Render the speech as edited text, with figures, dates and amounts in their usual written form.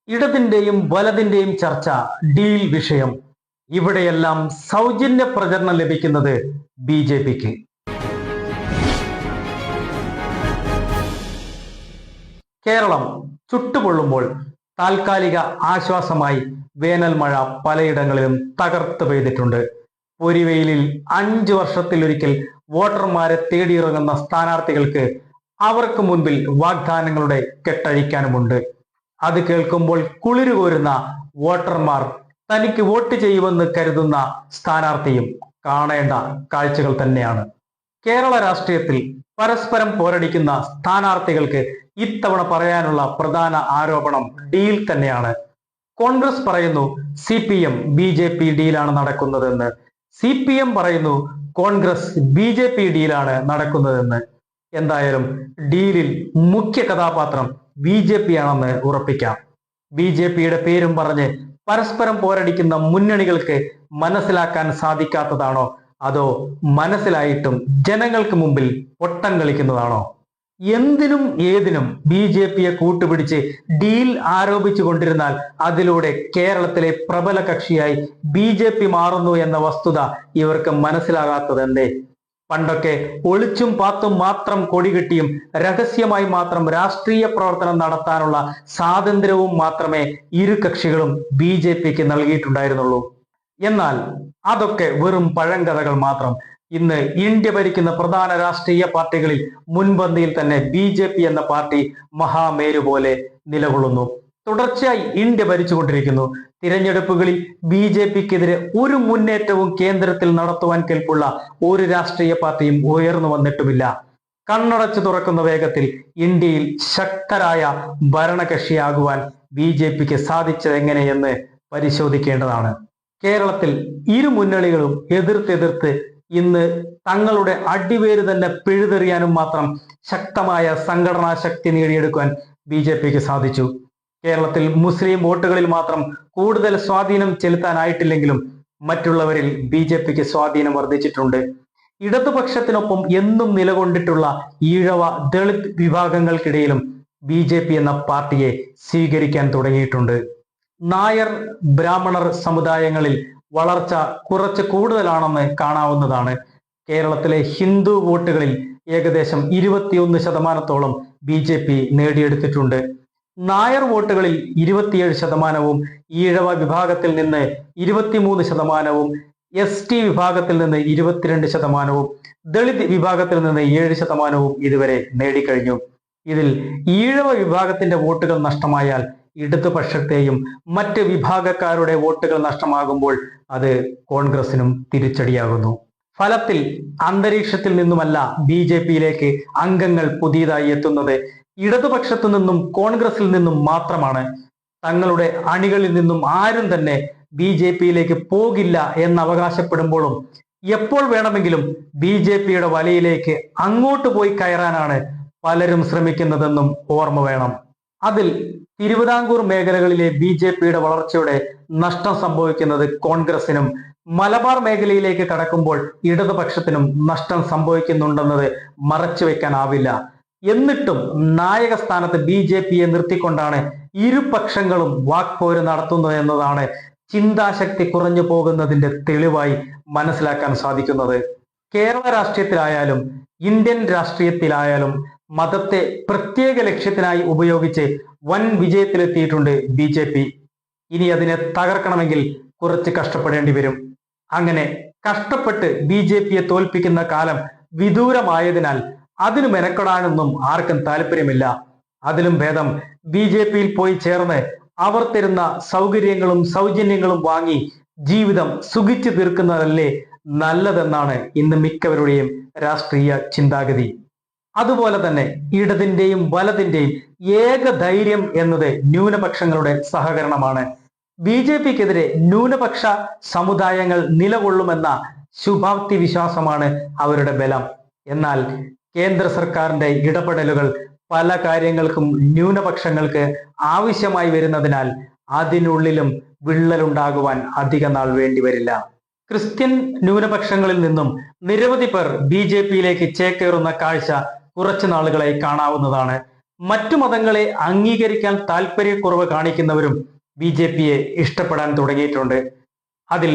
ഇടതിന്റെയും വലതിന്റെയും ചർച്ച ഡീൽ വിഷയം. ഇവിടെയെല്ലാം സൗജന്യ പ്രചരണം ലഭിക്കുന്നത് ബി.ജെ.പിക്ക്. കേരളം ചുട്ടുപൊള്ളുമ്പോൾ താൽക്കാലിക ആശ്വാസമായി വേനൽ മഴ പലയിടങ്ങളിലും തകർത്ത് പെയ്തിട്ടുണ്ട്. പൊരിവെയിലിൽ 5 വർഷത്തിലൊരിക്കൽ വോട്ടർമാരെ തേടിയിറങ്ങുന്ന സ്ഥാനാർത്ഥികൾക്ക് അവർക്ക് മുൻപിൽ വാഗ്ദാനങ്ങളുടെ കെട്ടഴിക്കാനുമുണ്ട്. അത് കേൾക്കുമ്പോൾ കുളിരുകോരുന്ന വോട്ടർമാർ തനിക്ക് വോട്ട് ചെയ്യുമെന്ന് കരുതുന്ന സ്ഥാനാർത്ഥിയും കാണേണ്ട കാഴ്ചകൾ തന്നെയാണ്. കേരള രാഷ്ട്രീയത്തിൽ പരസ്പരം പോരടിക്കുന്ന സ്ഥാനാർത്ഥികൾക്ക് ഇത്തവണ പറയാനുള്ള പ്രധാന ആരോപണം ഡീൽ തന്നെയാണ്. കോൺഗ്രസ് പറയുന്നു CPM BJP ഡീലാണ് നടക്കുന്നതെന്ന്, CPM പറയുന്നു കോൺഗ്രസ് BJP ഡീലാണ് നടക്കുന്നതെന്ന്. എന്തായാലും ഡീലിൽ മുഖ്യ കഥാപാത്രം BJP ആണെന്ന് ഉറപ്പിക്കാം. BJPയുടെ പേരും പറഞ്ഞ് പരസ്പരം പോരടിക്കുന്ന മുന്നണികൾക്ക് മനസ്സിലാക്കാൻ സാധിക്കാത്തതാണോ, അതോ മനസ്സിലായിട്ടും ജനങ്ങൾക്ക് മുമ്പിൽ പൊട്ടം കളിക്കുന്നതാണോ? എന്തിനും ഏതിനും BJPയെ കൂട്ടുപിടിച്ച് ഡീൽ ആരോപിച്ചു കൊണ്ടിരുന്നാൽ അതിലൂടെ കേരളത്തിലെ പ്രബല കക്ഷിയായി BJP മാറുന്നു എന്ന വസ്തുത ഇവർക്ക് മനസ്സിലാകാത്തത് എന്തേ? പണ്ടൊക്കെ ഒളിച്ചും പാത്തും മാത്രം കൊടികെട്ടിയും രഹസ്യമായി മാത്രം രാഷ്ട്രീയ പ്രവർത്തനം നടത്താനുള്ള സ്വാതന്ത്ര്യവും മാത്രമേ ഇരു കക്ഷികളും BJPക്ക് നൽകിയിട്ടുണ്ടായിരുന്നുള്ളൂ. എന്നാൽ അതൊക്കെ വെറും പഴങ്കഥകൾ മാത്രം. ഇന്ന് ഇന്ത്യ ഭരിക്കുന്ന പ്രധാന രാഷ്ട്രീയ പാർട്ടികളിൽ മുൻപന്തിയിൽ തന്നെ BJP എന്ന പാർട്ടി മഹാമേരു പോലെ നിലകൊള്ളുന്നു. തുടർച്ചയായി ഇന്ത്യ ഭരിച്ചുകൊണ്ടിരിക്കുന്നു. തിരഞ്ഞെടുപ്പുകളിൽ BJPക്കെതിരെ ഒരു മുന്നേറ്റവും കേന്ദ്രത്തിൽ നടത്തുവാൻ കെൽപ്പുള്ള ഒരു രാഷ്ട്രീയ പാർട്ടിയും ഉയർന്നു വന്നിട്ടുമില്ല. കണ്ണടച്ചു തുറക്കുന്ന വേഗത്തിൽ ഇന്ത്യയിൽ ശക്തരായ ഭരണകക്ഷിയാകുവാൻ BJPക്ക് സാധിച്ചത് എങ്ങനെയെന്ന് പരിശോധിക്കേണ്ടതാണ്. കേരളത്തിൽ ഇരു മുന്നണികളും എതിർത്ത് ഇന്ന് തങ്ങളുടെ അടിവേര് തന്നെ പിഴുതെറിയാനും മാത്രം ശക്തമായ സംഘടനാ ശക്തി നേടിയെടുക്കാൻ BJPക്ക് സാധിച്ചു. കേരളത്തിൽ മുസ്ലിം വോട്ടുകളിൽ മാത്രം കൂടുതൽ സ്വാധീനം ചെലുത്താനായിട്ടില്ലെങ്കിലും മറ്റുള്ളവരിൽ BJPക്ക് സ്വാധീനം വർദ്ധിച്ചിട്ടുണ്ട്. ഇടതുപക്ഷത്തിനൊപ്പം എന്നും നിലകൊണ്ടിട്ടുള്ള ഈഴവ ദളിത് വിഭാഗങ്ങൾക്കിടയിലും BJP എന്ന പാർട്ടിയെ സ്വീകരിക്കാൻ തുടങ്ങിയിട്ടുണ്ട്. നായർ ബ്രാഹ്മണർ സമുദായങ്ങളിൽ വളർച്ച കുറച്ച് കൂടുതലാണെന്ന് കാണാവുന്നതാണ്. കേരളത്തിലെ ഹിന്ദു വോട്ടുകളിൽ ഏകദേശം 21% BJP നേടിയെടുത്തിട്ടുണ്ട്. നായർ വോട്ടുകളിൽ 27%, ഈഴവ വിഭാഗത്തിൽ നിന്ന് 23%, ST വിഭാഗത്തിൽ നിന്ന് 22%, ദളിത് വിഭാഗത്തിൽ നിന്ന് 7% ഇതുവരെ നേടിക്കഴിഞ്ഞു. ഇതിൽ ഈഴവ വിഭാഗത്തിന്റെ വോട്ടുകൾ നഷ്ടമായാൽ ഇടതുപക്ഷത്തെയും മറ്റ് വിഭാഗക്കാരുടെ വോട്ടുകൾ നഷ്ടമാകുമ്പോൾ അത് കോൺഗ്രസിനും തിരിച്ചടിയാകുന്നു. ഫലത്തിൽ അന്തരീക്ഷത്തിൽ നിന്നുമല്ല BJPയിലേക്ക് അംഗങ്ങൾ പുതിയതായി എത്തുന്നത്, ഇടതുപക്ഷത്തു നിന്നും കോൺഗ്രസിൽ നിന്നും മാത്രമാണ്. തങ്ങളുടെ അണികളിൽ നിന്നും ആരും തന്നെ BJPയിലേക്ക് പോകില്ല എന്ന് അവകാശപ്പെടുമ്പോഴും എപ്പോൾ വേണമെങ്കിലും BJPയുടെ വലയിലേക്ക് അങ്ങോട്ട് പോയി കയറാനാണ് പലരും ശ്രമിക്കുന്നതെന്നും ഓർമ്മ വേണം. അതിൽ തിരുവിതാംകൂർ മേഖലകളിലെ BJPയുടെ വളർച്ചയുടെ നഷ്ടം സംഭവിക്കുന്നത് കോൺഗ്രസിനും, മലബാർ മേഖലയിലേക്ക് കടക്കുമ്പോൾ ഇടതുപക്ഷത്തിനും നഷ്ടം സംഭവിക്കുന്നുണ്ടെന്നത് മറച്ചുവെക്കാനാവില്ല. എന്നിട്ടും നായക സ്ഥാനത്ത് BJPയെ നിർത്തിക്കൊണ്ടാണ് ഇരുപക്ഷങ്ങളും വാക്പോര് നടത്തുന്നത് എന്നതാണ് ചിന്താശക്തി കുറഞ്ഞു പോകുന്നതിന്റെ തെളിവായി മനസ്സിലാക്കാൻ സാധിക്കുന്നത്. കേരള രാഷ്ട്രീയത്തിലായാലും ഇന്ത്യൻ രാഷ്ട്രീയത്തിലായാലും മതത്തെ പ്രത്യേക ലക്ഷ്യത്തിനായി ഉപയോഗിച്ച് വൻ വിജയത്തിലെത്തിയിട്ടുണ്ട് BJP. ഇനി അതിനെ തകർക്കണമെങ്കിൽ കുറച്ച് കഷ്ടപ്പെടേണ്ടി വരും. അങ്ങനെ കഷ്ടപ്പെട്ട് BJPയെ തോൽപ്പിക്കുന്ന കാലം വിദൂരമായതിനാൽ അതിന് മെനക്കെടാനൊന്നും ആർക്കും താല്പര്യമില്ല. അതിലും ഭേദം BJPയിൽ പോയി ചേർന്ന് അവർ തരുന്ന സൗകര്യങ്ങളും സൗജന്യങ്ങളും വാങ്ങി ജീവിതം സുഖിച്ചു തീർക്കുന്നതല്ലേ നല്ലതെന്നാണ് ഇന്ന് മിക്കവരുടെയും രാഷ്ട്രീയ ചിന്താഗതി. അതുപോലെ തന്നെ ഇടതിന്റെയും വലതിന്റെയും ഏക ധൈര്യം എന്നത് ന്യൂനപക്ഷങ്ങളുടെ സഹകരണമാണ്. BJPക്കെതിരെ ന്യൂനപക്ഷ സമുദായങ്ങൾ നിലകൊള്ളുമെന്ന ശുഭാപ്തി വിശ്വാസമാണ് അവരുടെ ബലം. എന്നാൽ കേന്ദ്ര സർക്കാരിന്റെ ഇടപെടലുകൾ പല കാര്യങ്ങൾക്കും ന്യൂനപക്ഷങ്ങൾക്ക് ആവശ്യമായി വരുന്നതിനാൽ അതിനുള്ളിലും വിള്ളലുണ്ടാകുവാൻ അധിക നാൾ വേണ്ടിവരില്ല. ക്രിസ്ത്യൻ ന്യൂനപക്ഷങ്ങളിൽ നിന്നും നിരവധി പേർ BJPയിലേക്ക് ചേക്കേറുന്ന കാഴ്ച കുറച്ചു നാളുകളായി കാണാവുന്നതാണ്. മറ്റു മതങ്ങളെ അംഗീകരിക്കാൻ താല്പര്യക്കുറവ് കാണിക്കുന്നവരും BJP യെ ഇഷ്ടപ്പെടാൻ തുടങ്ങിയിട്ടുണ്ട്. അതിൽ